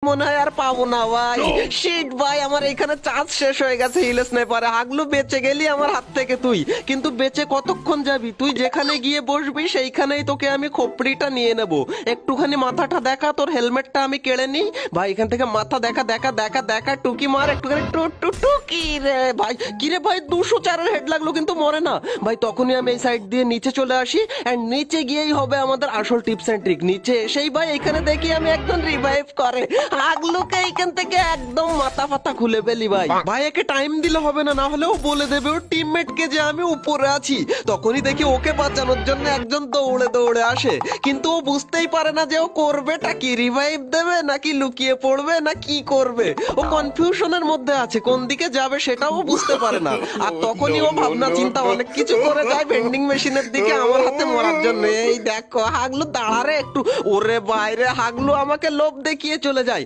মনে হয় আর পাবো না ভাই। শিট ভাই, আমার এখানে চার্জ শেষ হয়ে গেছে হিল স্নাইপারে। হাগলু বেঁচে গেলি আমার হাত থেকে তুই, কিন্তু বেঁচে কতক্ষণ যাবি তুই? যেখানে গিয়ে বসবি সেইখানেই তোকে আমি খোপড়িটা নিয়ে নেব। একটুখানি মাথাটা দেখা, তোর হেলমেটটা আমি কেড়ে নিই ভাই। এখান থেকে মাথা দেখা দেখা দেখা দেখা, টুকি মার একটুখানি, টু টু টুকি রে ভাই। কি রে ভাই, 204-এর হেড লাগলো কিন্তু মরে না ভাই। তখনই আমি এই সাইড দিয়ে নিচে চলে আসি, এন্ড নিচে গিয়েই হবে আমাদের আসল টিপস এন্ড ট্রিক। নিচে সেই ভাই এখানে দেখি আমি একদম রিভাইভ করে আগলুকে এইখান থেকে একদম মাথা ফাতা খুলে ফেলি ভাই। ভাই একে টাইম দিলে হবে না, না হলে ও বলে দেবে ওর টিমমেট কে যে আমি উপরে আছি। তখনই দেখি ওকে বাঁচানোর জন্য একজন দৌড়ে দৌড়ে আসে, কিন্তু ও বুঝতেই পারে না যে ও করবেটা কি, রিভাইভ দেবে নাকি লুকিয়ে পড়বে না কি করবে। ও কনফিউশনের মধ্যে আছে, কোন দিকে যাবে সেটাও বুঝতে পারে না। আর তখনই ও ভাবনা চিন্তা অনেক কিছু করে যায় ভেন্ডিং মেশিনের দিকে আমার হাতে মরার জন্য। এই দেখো হাগলু দাঁড়ারে একটু, ওরে বাইরে হাগলু আমাকে লোভ দেখিয়ে চলে যায়।